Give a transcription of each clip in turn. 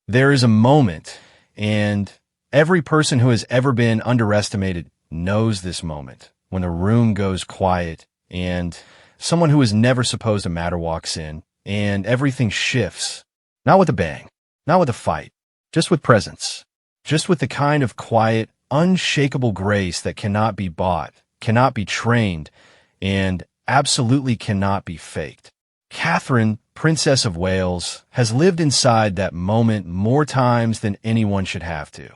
There is a moment, and every person who has ever been underestimated knows this moment, when a room goes quiet and someone who is never supposed to matter walks in, and everything shifts. Not with a bang, not with a fight, just with presence. Just with the kind of quiet, unshakable grace that cannot be bought, cannot be trained, and absolutely cannot be faked. Catherine, Princess of Wales, has lived inside that moment more times than anyone should have to.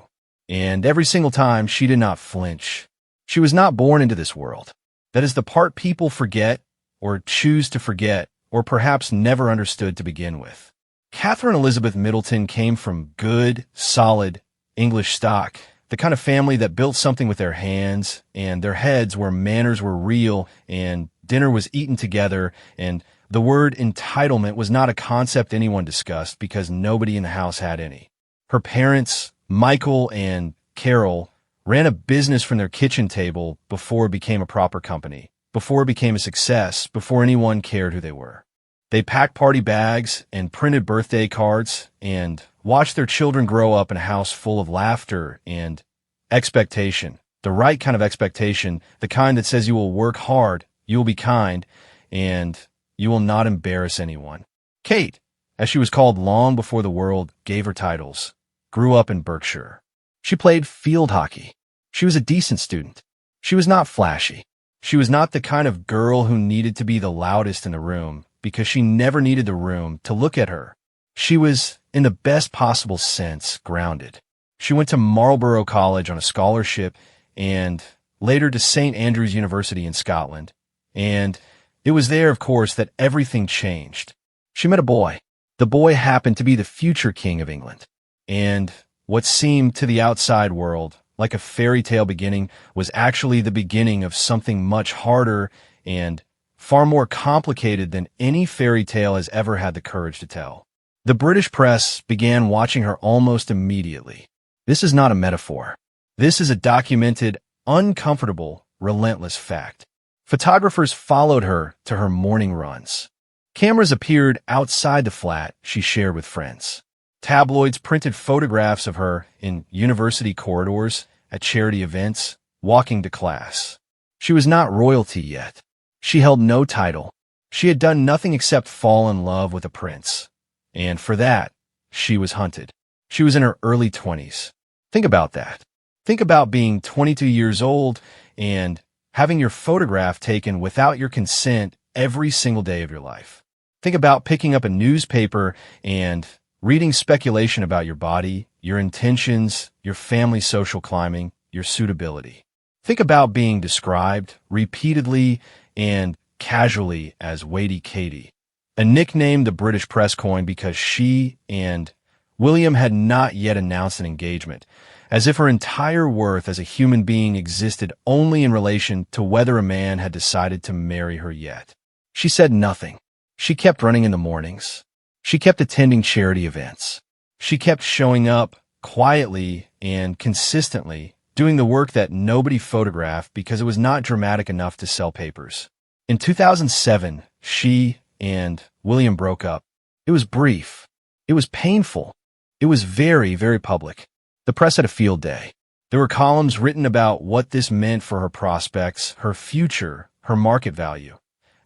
And every single time, she did not flinch. She was not born into this world. That is the part people forget, or choose to forget, or perhaps never understood to begin with. Catherine Elizabeth Middleton came from good, solid English stock, the kind of family that built something with their hands and their heads, where manners were real and dinner was eaten together, and the word entitlement was not a concept anyone discussed because nobody in the house had any. Her parents, Michael and Carol, ran a business from their kitchen table before it became a proper company, before it became a success, before anyone cared who they were. They packed party bags and printed birthday cards and watched their children grow up in a house full of laughter and expectation, the right kind of expectation, the kind that says you will work hard, you will be kind, and you will not embarrass anyone. Kate, as she was called long before the world gave her titles, grew up in Berkshire. She played field hockey. She was a decent student. She was not flashy. She was not the kind of girl who needed to be the loudest in the room, because she never needed the room to look at her. She was, in the best possible sense, grounded. She went to Marlborough College on a scholarship and later to St. Andrews University in Scotland. And it was there, of course, that everything changed. She met a boy. The boy happened to be the future king of England. And what seemed to the outside world like a fairy tale beginning was actually the beginning of something much harder and far more complicated than any fairy tale has ever had the courage to tell. The British press began watching her almost immediately. This is not a metaphor. This is a documented, uncomfortable, relentless fact. Photographers followed her to her morning runs. Cameras appeared outside the flat she shared with friends. Tabloids printed photographs of her in university corridors, at charity events, walking to class. She was not royalty yet. She held no title. She had done nothing except fall in love with a prince. And for that, she was hunted. She was in her early 20s. Think about that. Think about being 22 years old and having your photograph taken without your consent every single day of your life. Think about picking up a newspaper and reading speculation about your body, your intentions, your family's social climbing, your suitability. Think about being described repeatedly and casually as Weighty Katie, a nickname the British press coined because she and William had not yet announced an engagement, as if her entire worth as a human being existed only in relation to whether a man had decided to marry her yet. She said nothing. She kept running in the mornings. She kept attending charity events. She kept showing up quietly and consistently, doing the work that nobody photographed because it was not dramatic enough to sell papers. In 2007, she and William broke up. It was brief. It was painful. It was very, very public. The press had a field day. There were columns written about what this meant for her prospects, her future, her market value,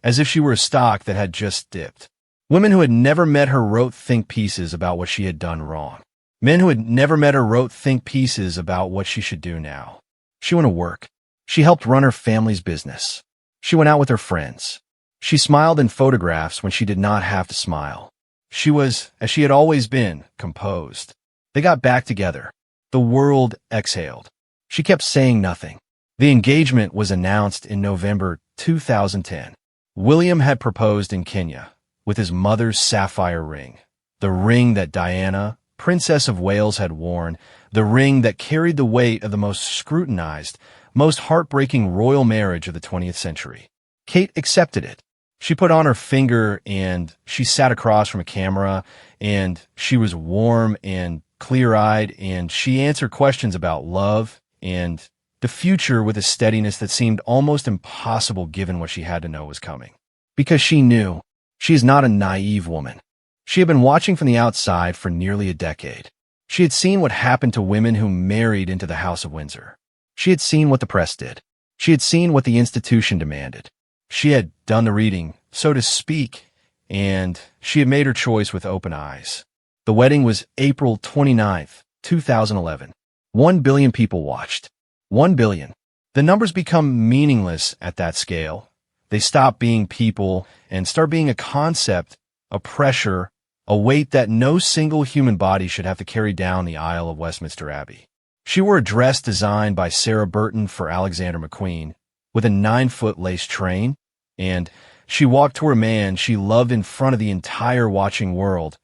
as if she were a stock that had just dipped. Women who had never met her wrote think pieces about what she had done wrong. Men who had never met her wrote think pieces about what she should do now. She went to work. She helped run her family's business. She went out with her friends. She smiled in photographs when she did not have to smile. She was, as she had always been, composed. They got back together. The world exhaled. She kept saying nothing. The engagement was announced in November 2010. William had proposed in Kenya with his mother's sapphire ring, the ring that Diana, Princess of Wales, had worn, the ring that carried the weight of the most scrutinized, most heartbreaking royal marriage of the 20th century. Kate accepted it. She put on her finger and she sat across from a camera, and she was warm and clear-eyed, and she answered questions about love and the future with a steadiness that seemed almost impossible given what she had to know was coming. Because she knew. She is not a naive woman. She had been watching from the outside for nearly a decade. She had seen what happened to women who married into the House of Windsor. She had seen what the press did. She had seen what the institution demanded. She had done the reading, so to speak, and she had made her choice with open eyes. The wedding was April 29th, 2011. 1 billion people watched. 1 billion. The numbers become meaningless at that scale. They stop being people and start being a concept, a pressure, a weight that no single human body should have to carry down the aisle of Westminster Abbey. She wore a dress designed by Sarah Burton for Alexander McQueen, with a 9-foot lace train, and she walked toward a man she loved in front of the entire watching world,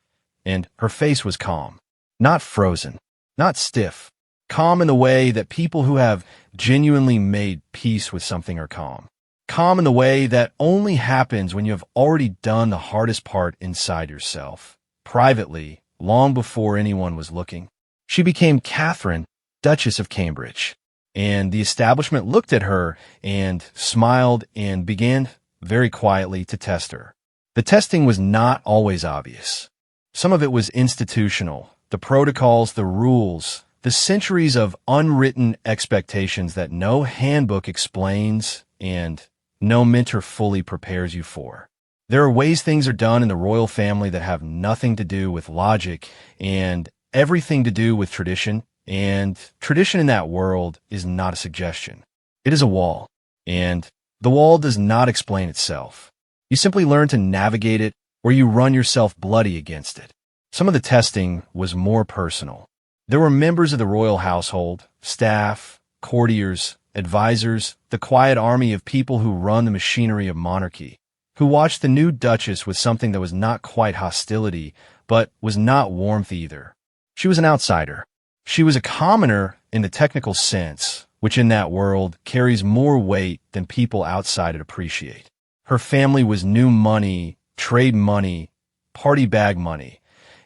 and her face was calm. Not frozen, not stiff. Calm in the way that people who have genuinely made peace with something are calm. Calm in the way that only happens when you have already done the hardest part inside yourself, privately, long before anyone was looking. She became Catherine, Duchess of Cambridge, and the establishment looked at her and smiled and began, very quietly, to test her. The testing was not always obvious. Some of it was institutional, the protocols, the rules, the centuries of unwritten expectations that no handbook explains and no mentor fully prepares you for. There are ways things are done in the royal family that have nothing to do with logic and everything to do with tradition, and tradition in that world is not a suggestion. It is a wall, and the wall does not explain itself. You simply learn to navigate it, or you run yourself bloody against it. Some of the testing was more personal. There were members of the royal household, staff, courtiers, advisors, the quiet army of people who run the machinery of monarchy, who watched the new Duchess with something that was not quite hostility, but was not warmth either. She was an outsider. She was a commoner in the technical sense, which in that world carries more weight than people outside it appreciate. Her family was new money, trade money, party bag money,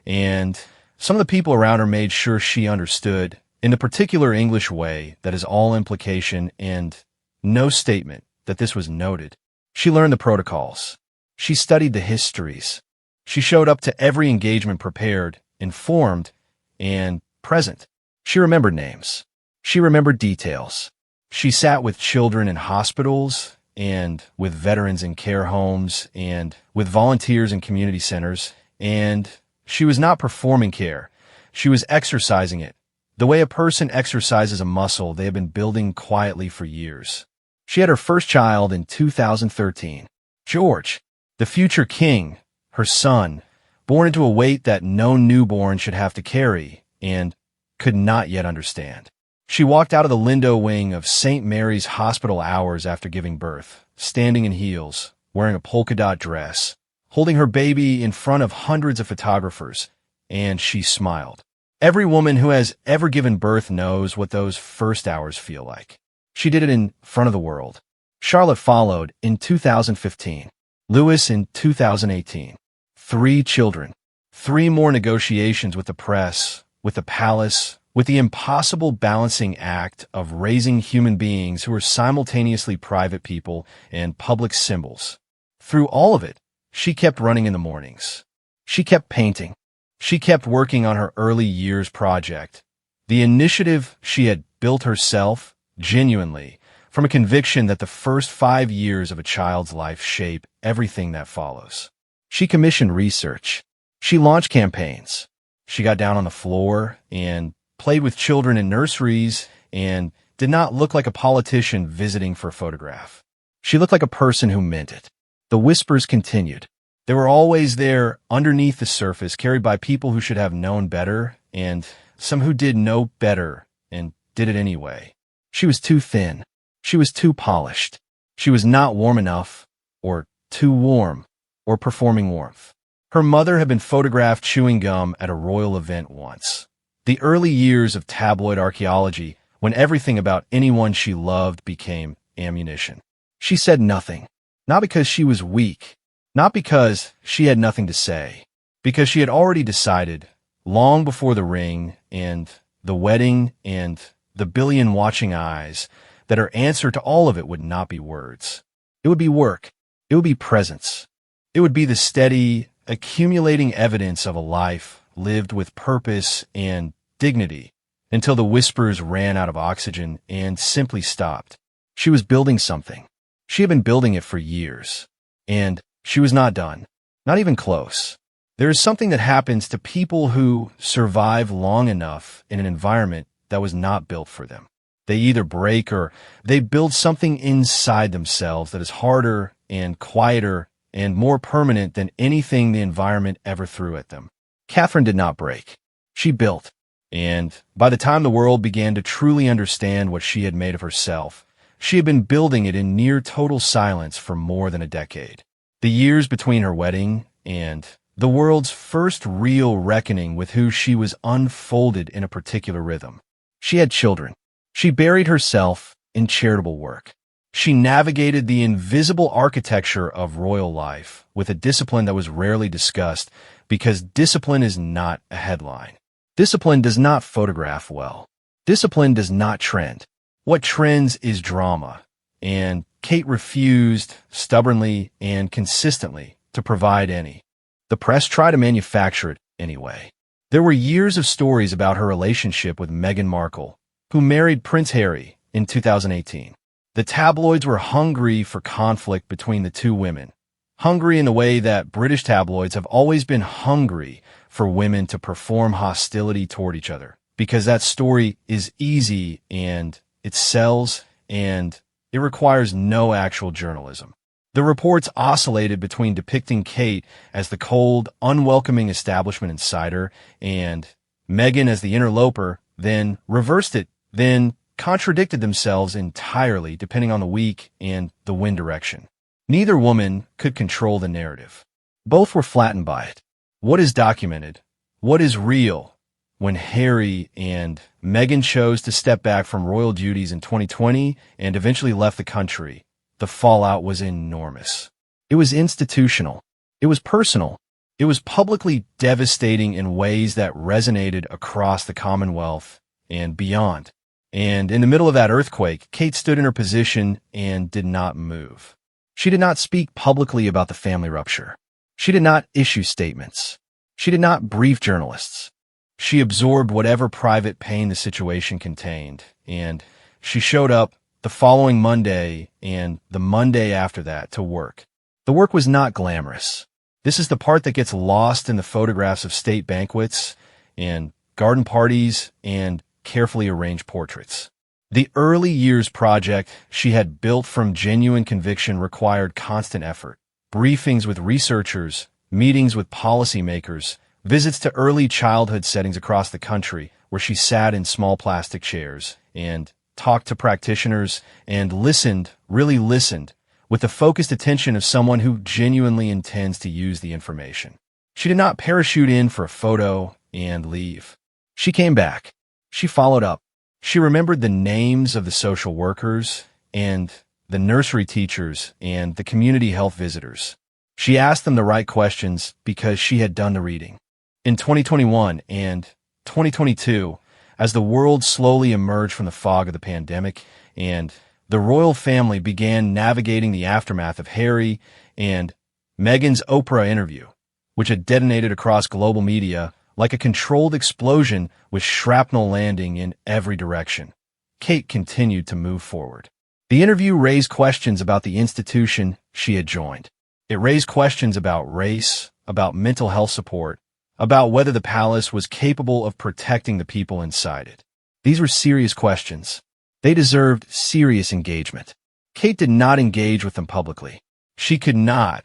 and some of the people around her made sure she understood, in the particular English way that is all implication and no statement, that this was noted. She learned the protocols. She studied the histories. She showed up to every engagement prepared, informed, and present. She remembered names. She remembered details. She sat with children in hospitals and with veterans in care homes and with volunteers in community centers, and she was not performing care. She was exercising it, the way a person exercises a muscle they have been building quietly for years. She had her first child in 2013. George, the future king, her son, born into a weight that no newborn should have to carry, and could not yet understand. She walked out of the Lindo wing of St. Mary's Hospital hours after giving birth, standing in heels, wearing a polka dot dress, holding her baby in front of hundreds of photographers, and she smiled. Every woman who has ever given birth knows what those first hours feel like. She did it in front of the world. Charlotte followed in 2015. Louis in 2018. 3 children. 3 more negotiations with the press, with the palace, with the impossible balancing act of raising human beings who are simultaneously private people and public symbols. Through all of it, she kept running in the mornings. She kept painting. She kept working on her early years project, the initiative she had built herself, genuinely, from a conviction that the first 5 years of a child's life shape everything that follows. She commissioned research. She launched campaigns. She got down on the floor and played with children in nurseries and did not look like a politician visiting for a photograph. She looked like a person who meant it. The whispers continued. They were always there underneath the surface, carried by people who should have known better, and some who did know better and did it anyway. She was too thin. She was too polished. She was not warm enough, or too warm, or performing warmth. Her mother had been photographed chewing gum at a royal event once. The early years of tabloid archaeology, when everything about anyone she loved became ammunition. She said nothing, not because she was weak, not because she had nothing to say, because she had already decided, long before the ring and the wedding and the billion watching eyes, that her answer to all of it would not be words. It would be work. It would be presence. It would be the steady, accumulating evidence of a life lived with purpose and dignity until the whispers ran out of oxygen and simply stopped. She was building something. She had been building it for years, and she was not done, not even close. There is something that happens to people who survive long enough in an environment that was not built for them. They either break or they build something inside themselves that is harder and quieter and more permanent than anything the environment ever threw at them. Catherine did not break. She built. And by the time the world began to truly understand what she had made of herself, she had been building it in near total silence for more than a decade. The years between her wedding and the world's first real reckoning with who she was unfolded in a particular rhythm. She had children. She buried herself in charitable work. She navigated the invisible architecture of royal life with a discipline that was rarely discussed because discipline is not a headline. Discipline does not photograph well. Discipline does not trend. What trends is drama, and Kate refused stubbornly and consistently to provide any. The press tried to manufacture it anyway. There were years of stories about her relationship with Meghan Markle, who married Prince Harry in 2018. The tabloids were hungry for conflict between the two women, hungry in the way that British tabloids have always been hungry for women to perform hostility toward each other, because that story is easy and it sells and it requires no actual journalism. The reports oscillated between depicting Kate as the cold, unwelcoming establishment insider and Meghan as the interloper, then reversed it, then contradicted themselves entirely depending on the week and the wind direction. Neither woman could control the narrative. Both were flattened by it. What is documented? What is real? When Harry and Meghan chose to step back from royal duties in 2020 and eventually left the country, the fallout was enormous. It was institutional. It was personal. It was publicly devastating in ways that resonated across the Commonwealth and beyond. And in the middle of that earthquake, Kate stood in her position and did not move. She did not speak publicly about the family rupture. She did not issue statements. She did not brief journalists. She absorbed whatever private pain the situation contained, and she showed up the following Monday and the Monday after that to work. The work was not glamorous. This is the part that gets lost in the photographs of state banquets and garden parties and carefully arranged portraits. The early years project she had built from genuine conviction required constant effort. Briefings with researchers, meetings with policymakers, visits to early childhood settings across the country where she sat in small plastic chairs and talked to practitioners and listened, really listened, with the focused attention of someone who genuinely intends to use the information. She did not parachute in for a photo and leave. She came back. She followed up. She remembered the names of the social workers and the nursery teachers and the community health visitors. She asked them the right questions because she had done the reading. In 2021 and 2022, as the world slowly emerged from the fog of the pandemic and the royal family began navigating the aftermath of Harry and Meghan's Oprah interview, which had detonated across global media like a controlled explosion with shrapnel landing in every direction, Kate continued to move forward. The interview raised questions about the institution she had joined. It raised questions about race, about mental health support, about whether the palace was capable of protecting the people inside it. These were serious questions. They deserved serious engagement. Kate did not engage with them publicly. She could not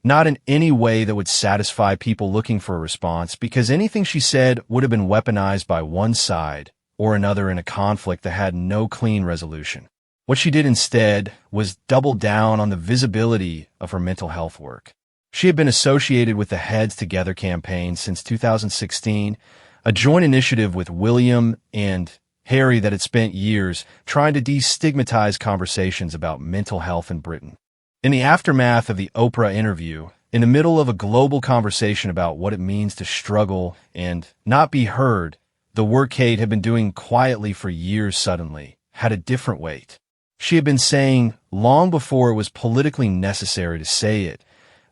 in any way that would satisfy people looking for a response, because anything she said would have been weaponized by one side or another in a conflict that had no clean resolution. What she did instead was double down on the visibility of her mental health work. She had been associated with the Heads Together campaign since 2016, a joint initiative with William and Harry that had spent years trying to destigmatize conversations about mental health in Britain. In the aftermath of the Oprah interview, in the middle of a global conversation about what it means to struggle and not be heard, the work Kate had been doing quietly for years suddenly had a different weight. She had been saying, long before it was politically necessary to say it,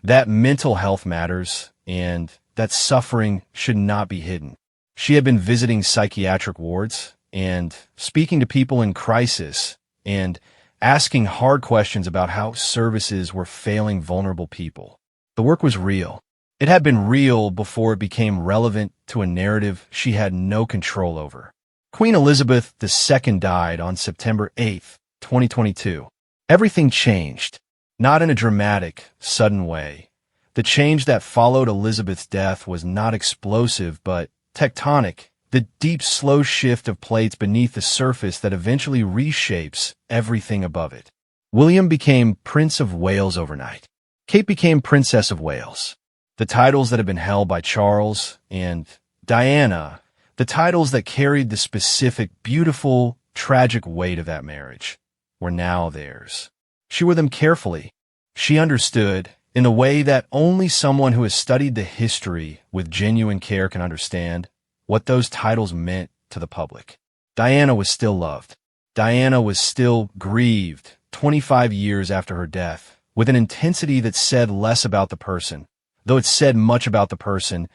that mental health matters and that suffering should not be hidden. She had been visiting psychiatric wards and speaking to people in crisis and asking hard questions about how services were failing vulnerable people. The work was real. It had been real before it became relevant to a narrative she had no control over. Queen Elizabeth II died on September 8, 2022. Everything changed, not in a dramatic, sudden way. The change that followed Elizabeth's death was not explosive, but tectonic, the deep, slow shift of plates beneath the surface that eventually reshapes everything above it. William became Prince of Wales overnight. Kate became Princess of Wales. The titles that had been held by Charles and Diana, the titles that carried the specific, beautiful, tragic weight of that marriage, were now theirs. She wore them carefully. She understood, in a way that only someone who has studied the history with genuine care can understand, what those titles meant to the public. Diana was still loved. Diana was still grieved 25 years after her death, with an intensity that said less about the person, though it said much about the person,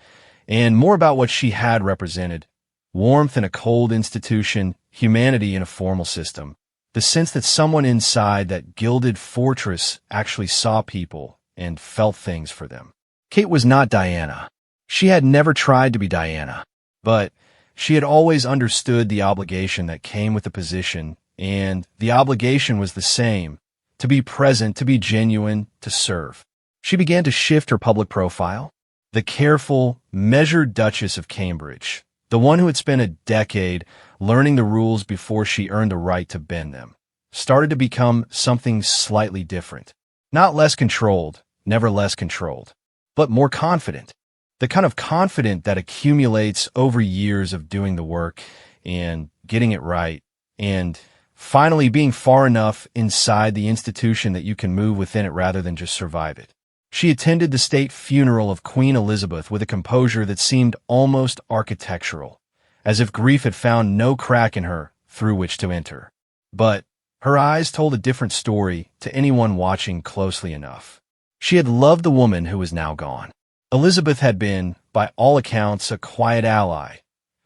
and more about what she had represented. Warmth in a cold institution, humanity in a formal system. The sense that someone inside that gilded fortress actually saw people and felt things for them. Kate was not Diana. She had never tried to be Diana, but she had always understood the obligation that came with the position, and the obligation was the same: to be present, to be genuine, to serve. She began to shift her public profile. The careful, measured Duchess of Cambridge, the one who had spent a decade learning the rules before she earned the right to bend them, started to become something slightly different. Not less controlled, never less controlled, but more confident. The kind of confident that accumulates over years of doing the work and getting it right, and finally being far enough inside the institution that you can move within it rather than just survive it. She attended the state funeral of Queen Elizabeth with a composure that seemed almost architectural, as if grief had found no crack in her through which to enter. But her eyes told a different story to anyone watching closely enough. She had loved the woman who was now gone. Elizabeth had been, by all accounts, a quiet ally,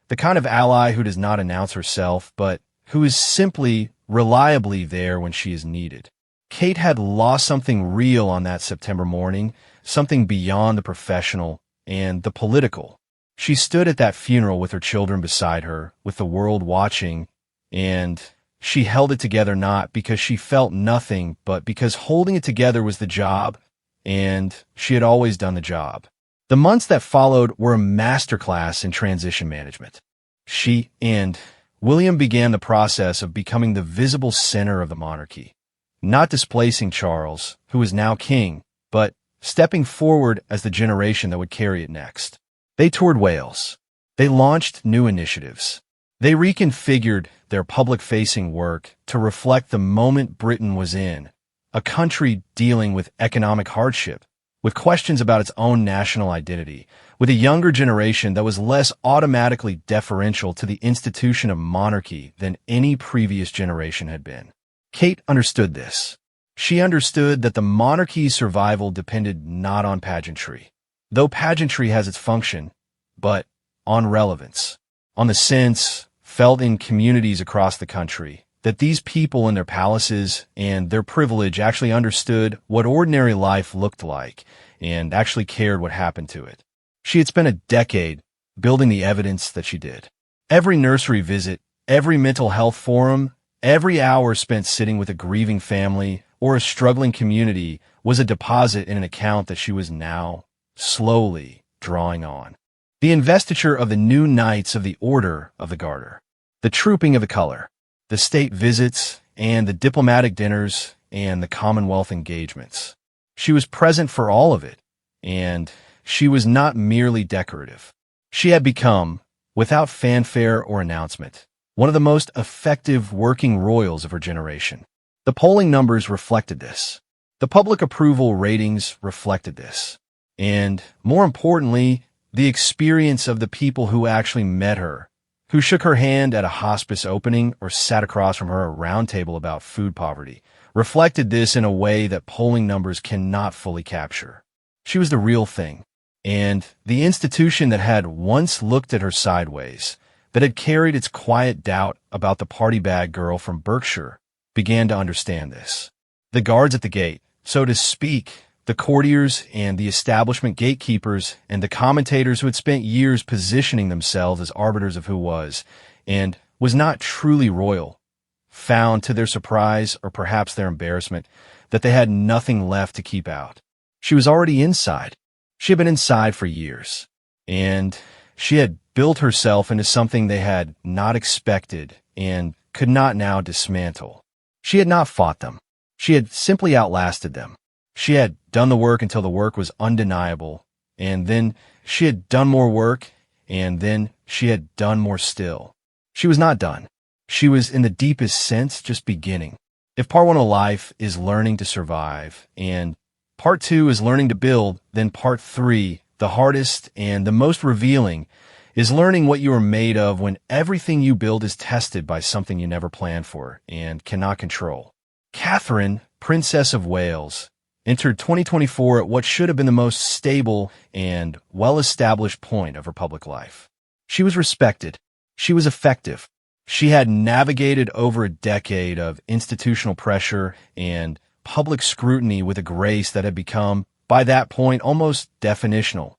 the kind of ally who does not announce herself, but who is simply, reliably there when she is needed. Kate had lost something real on that September morning, something beyond the professional and the political. She stood at that funeral with her children beside her, with the world watching, and she held it together not because she felt nothing, but because holding it together was the job, and she had always done the job. The months that followed were a masterclass in transition management. She and William began the process of becoming the visible center of the monarchy. Not displacing Charles, who was now king, but stepping forward as the generation that would carry it next. They toured Wales. They launched new initiatives. They reconfigured their public-facing work to reflect the moment Britain was in, a country dealing with economic hardship, with questions about its own national identity, with a younger generation that was less automatically deferential to the institution of monarchy than any previous generation had been. Kate understood this. She understood that the monarchy's survival depended not on pageantry, though pageantry has its function, but on relevance, on the sense, felt in communities across the country, that these people in their palaces and their privilege actually understood what ordinary life looked like and actually cared what happened to it. She had spent a decade building the evidence that she did. Every nursery visit, every mental health forum, every hour spent sitting with a grieving family or a struggling community was a deposit in an account that she was now slowly drawing on. The investiture of the new Knights of the Order of the Garter, the trooping of the color, the state visits and the diplomatic dinners and the Commonwealth engagements. She was present for all of it, and she was not merely decorative. She had become, without fanfare or announcement, one of the most effective working royals of her generation. The polling numbers reflected this. The public approval ratings reflected this. And, more importantly, the experience of the people who actually met her, who shook her hand at a hospice opening or sat across from her at a round table about food poverty, reflected this in a way that polling numbers cannot fully capture. She was the real thing. And the institution that had once looked at her sideways, that had carried its quiet doubt about the party bag girl from Berkshire, began to understand this. The guards at the gate, so to speak, the courtiers and the establishment gatekeepers and the commentators who had spent years positioning themselves as arbiters of who was and was not truly royal, found to their surprise or perhaps their embarrassment that they had nothing left to keep out. She was already inside. She had been inside for years, and she had built herself into something they had not expected and could not now dismantle. She had not fought them. She had simply outlasted them. She had done the work until the work was undeniable, and then she had done more work, and then she had done more still. She was not done. She was, in the deepest sense, just beginning. If part one of life is learning to survive, and part two is learning to build, then part three, the hardest and the most revealing, is learning what you are made of when everything you build is tested by something you never planned for and cannot control. Catherine, Princess of Wales, entered 2024 at what should have been the most stable and well-established point of her public life. She was respected. She was effective. She had navigated over a decade of institutional pressure and public scrutiny with a grace that had become, by that point, almost definitional.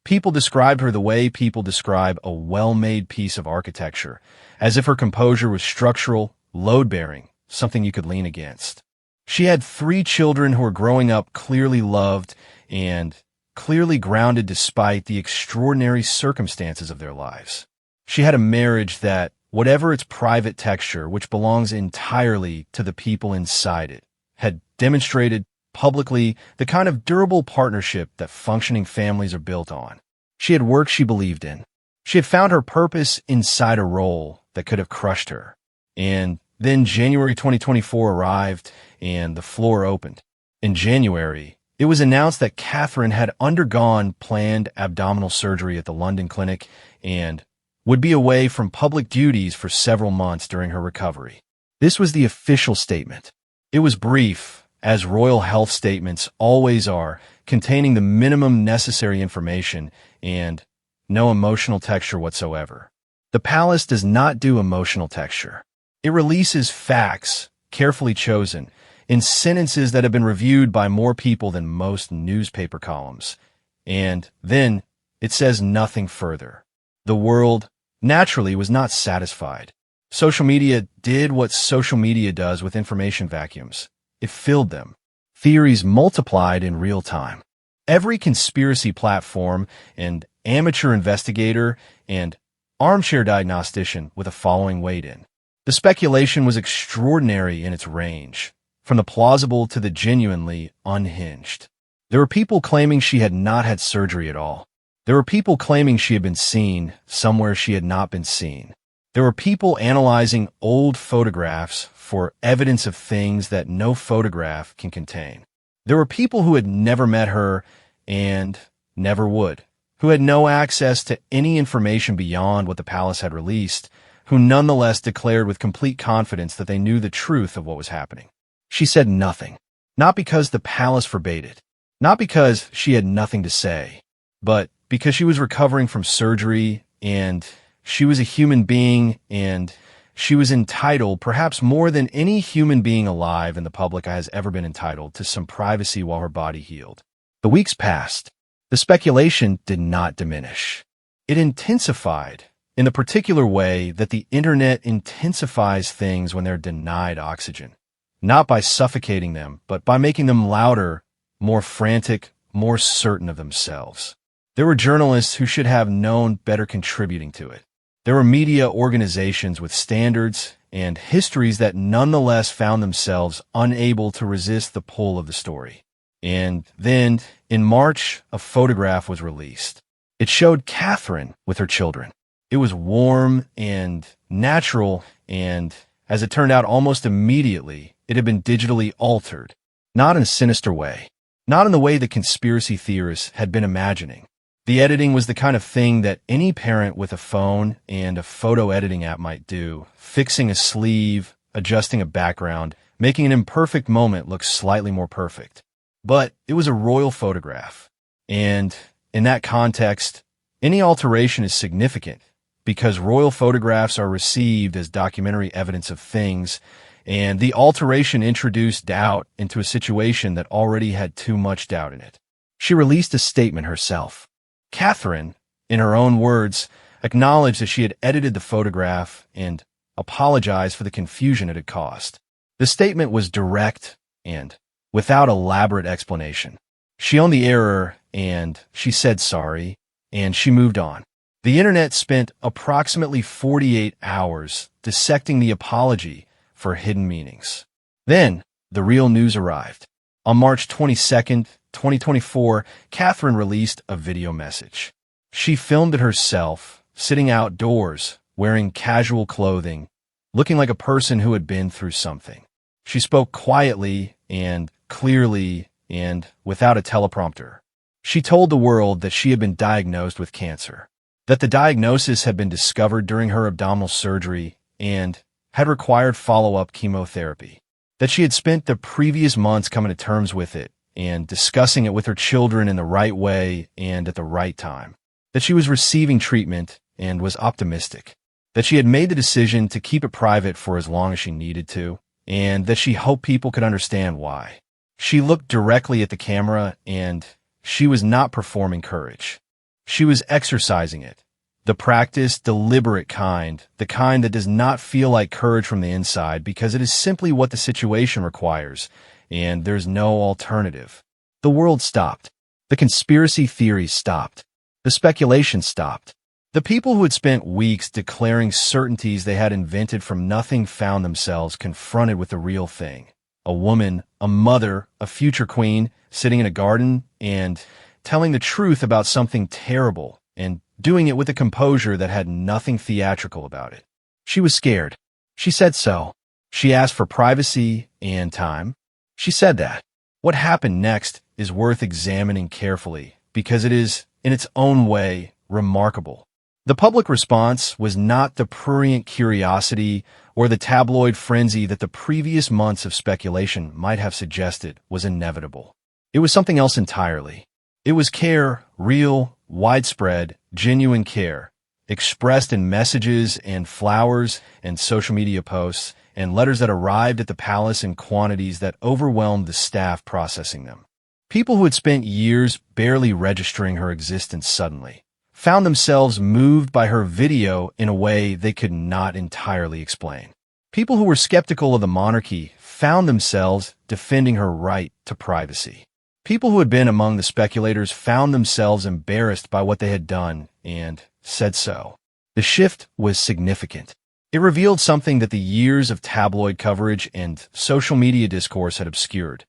People described her the way people describe a well-made piece of architecture, as if her composure was structural, load-bearing, something you could lean against. She had 3 children who were growing up clearly loved and clearly grounded despite the extraordinary circumstances of their lives. She had a marriage that, whatever its private texture, which belongs entirely to the people inside it, had demonstrated publicly the kind of durable partnership that functioning families are built on. She had work she believed in. She had found her purpose inside a role that could have crushed her. And then January 2024 arrived and the floor opened. In January, it was announced that Catherine had undergone planned abdominal surgery at the London clinic and would be away from public duties for several months during her recovery. This was the official statement. It was brief, as royal health statements always are, containing the minimum necessary information and no emotional texture whatsoever. The palace does not do emotional texture. It releases facts, carefully chosen, in sentences that have been reviewed by more people than most newspaper columns. And then it says nothing further. The world, naturally, was not satisfied. Social media did what social media does with information vacuums. It filled them. Theories multiplied in real time. Every conspiracy platform and amateur investigator and armchair diagnostician with a following weighed in. The speculation was extraordinary in its range, from the plausible to the genuinely unhinged. There were people claiming she had not had surgery at all. There were people claiming she had been seen somewhere she had not been seen. There were people analyzing old photographs for evidence of things that no photograph can contain. There were people who had never met her and never would, who had no access to any information beyond what the palace had released, who nonetheless declared with complete confidence that they knew the truth of what was happening. She said nothing, not because the palace forbade it, not because she had nothing to say, but because she was recovering from surgery and she was a human being and she was entitled, perhaps more than any human being alive in the public has ever been entitled, to some privacy while her body healed. The weeks passed. The speculation did not diminish. It intensified in the particular way that the internet intensifies things when they're denied oxygen, not by suffocating them, but by making them louder, more frantic, more certain of themselves. There were journalists who should have known better contributing to it. There were media organizations with standards and histories that nonetheless found themselves unable to resist the pull of the story. And then, in March, a photograph was released. It showed Catherine with her children. It was warm and natural, and as it turned out almost immediately, it had been digitally altered. Not in a sinister way. Not in the way the conspiracy theorists had been imagining. The editing was the kind of thing that any parent with a phone and a photo editing app might do, fixing a sleeve, adjusting a background, making an imperfect moment look slightly more perfect. But it was a royal photograph, and in that context, any alteration is significant because royal photographs are received as documentary evidence of things, and the alteration introduced doubt into a situation that already had too much doubt in it. She released a statement herself. Catherine, in her own words, acknowledged that she had edited the photograph and apologized for the confusion it had caused. The statement was direct and without elaborate explanation. She owned the error, and she said sorry, and she moved on. The internet spent approximately 48 hours dissecting the apology for hidden meanings. Then, the real news arrived. On March 22nd, 2024, Catherine released a video message. She filmed it herself, sitting outdoors, wearing casual clothing, looking like a person who had been through something. She spoke quietly and clearly and without a teleprompter. She told the world that she had been diagnosed with cancer, that the diagnosis had been discovered during her abdominal surgery and had required follow-up chemotherapy, that she had spent the previous months coming to terms with it and discussing it with her children in the right way and at the right time, that she was receiving treatment and was optimistic, that she had made the decision to keep it private for as long as she needed to, and that she hoped people could understand why. She looked directly at the camera, and she was not performing courage. She was exercising it. The practiced, deliberate kind, the kind that does not feel like courage from the inside because it is simply what the situation requires, and there's no alternative. The world stopped. The conspiracy theories stopped. The speculation stopped. The people who had spent weeks declaring certainties they had invented from nothing found themselves confronted with the real thing. A woman, a mother, a future queen, sitting in a garden and telling the truth about something terrible and doing it with a composure that had nothing theatrical about it. She was scared. She said so. She asked for privacy and time. She said that. What happened next is worth examining carefully because it is, in its own way, remarkable. The public response was not the prurient curiosity or the tabloid frenzy that the previous months of speculation might have suggested was inevitable. It was something else entirely. It was care, real, widespread, genuine care, expressed in messages and flowers and social media posts and letters that arrived at the palace in quantities that overwhelmed the staff processing them. People who had spent years barely registering her existence suddenly found themselves moved by her video in a way they could not entirely explain. People who were skeptical of the monarchy found themselves defending her right to privacy. People who had been among the speculators found themselves embarrassed by what they had done and said so. The shift was significant. It revealed something that the years of tabloid coverage and social media discourse had obscured.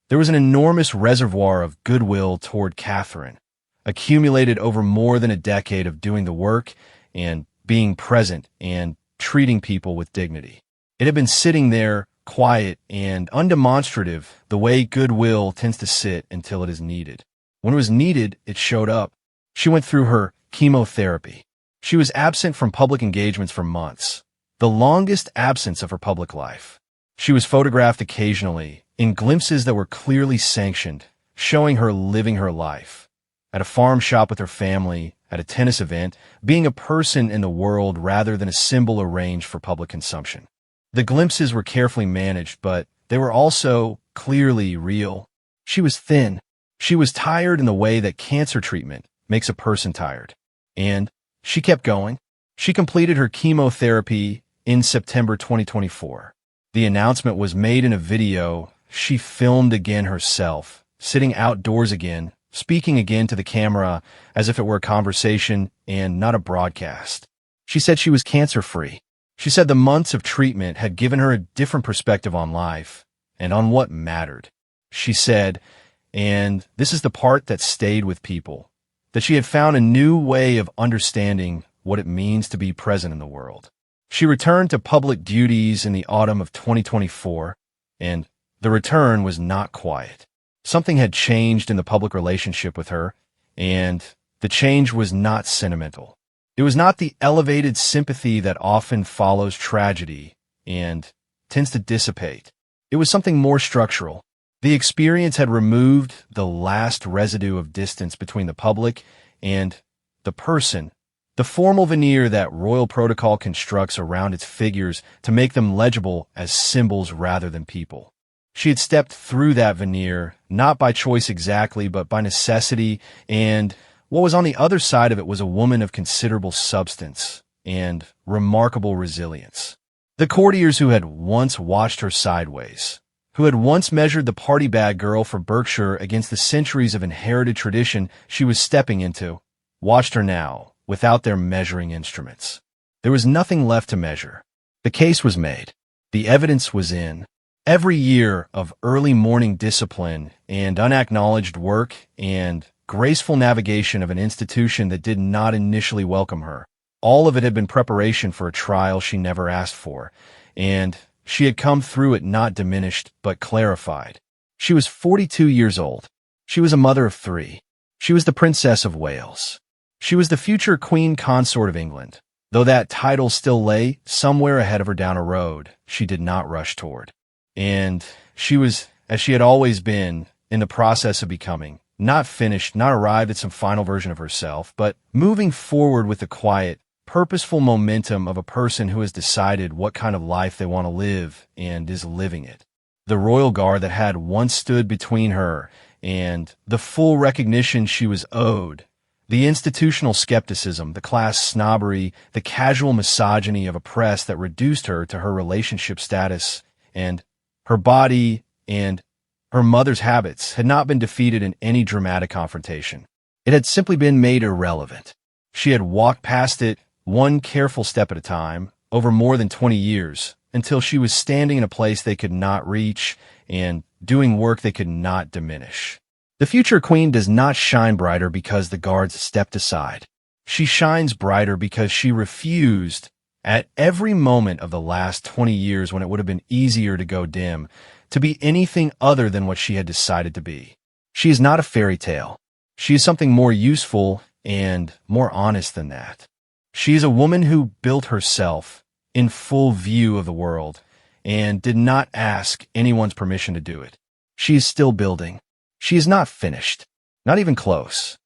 There was an enormous reservoir of goodwill toward Catherine, accumulated over more than a decade of doing the work and being present and treating people with dignity. It had been sitting there, quiet and undemonstrative, the way goodwill tends to sit until it is needed. When it was needed, it showed up. She went through her chemotherapy. She was absent from public engagements for months, the longest absence of her public life. She was photographed occasionally, in glimpses that were clearly sanctioned, showing her living her life. At a farm shop with her family, at a tennis event, being a person in the world rather than a symbol arranged for public consumption. The glimpses were carefully managed, but they were also clearly real. She was thin. She was tired in the way that cancer treatment makes a person tired. And she kept going. She completed her chemotherapy in September 2024. The announcement was made in a video she filmed again herself, sitting outdoors again, speaking again to the camera as if it were a conversation and not a broadcast. She said she was cancer-free. She said the months of treatment had given her a different perspective on life and on what mattered. She said, and this is the part that stayed with people, that she had found a new way of understanding what it means to be present in the world. She returned to public duties in the autumn of 2024, and the return was not quiet. Something had changed in the public relationship with her, and the change was not sentimental. It was not the elevated sympathy that often follows tragedy and tends to dissipate. It was something more structural. The experience had removed the last residue of distance between the public and the person, the formal veneer that royal protocol constructs around its figures to make them legible as symbols rather than people. She had stepped through that veneer, not by choice exactly, but by necessity, and what was on the other side of it was a woman of considerable substance and remarkable resilience. The courtiers who had once watched her sideways, who had once measured the party bag girl for Berkshire against the centuries of inherited tradition she was stepping into, watched her now, without their measuring instruments. There was nothing left to measure. The case was made. The evidence was in. Every year of early morning discipline and unacknowledged work and graceful navigation of an institution that did not initially welcome her, all of it had been preparation for a trial she never asked for, and she had come through it not diminished, but clarified. She was 42 years old. She was a mother of 3. She was the Princess of Wales. She was the future Queen Consort of England. Though that title still lay somewhere ahead of her down a road she did not rush toward. And she was, as she had always been, in the process of becoming, not finished, not arrived at some final version of herself, but moving forward with the quiet, purposeful momentum of a person who has decided what kind of life they want to live and is living it. The royal guard that had once stood between her and the full recognition she was owed, the institutional skepticism, the class snobbery, the casual misogyny of a press that reduced her to her relationship status, and her body and her mother's habits had not been defeated in any dramatic confrontation. It had simply been made irrelevant. She had walked past it one careful step at a time, over more than 20 years, until she was standing in a place they could not reach and doing work they could not diminish. The future queen does not shine brighter because the guards stepped aside. She shines brighter because she refused, at every moment of the last 20 years when it would have been easier to go dim, to be anything other than what she had decided to be. She is not a fairy tale. She is something more useful and more honest than that. She is a woman who built herself in full view of the world and did not ask anyone's permission to do it. She is still building. She is not finished, not even close.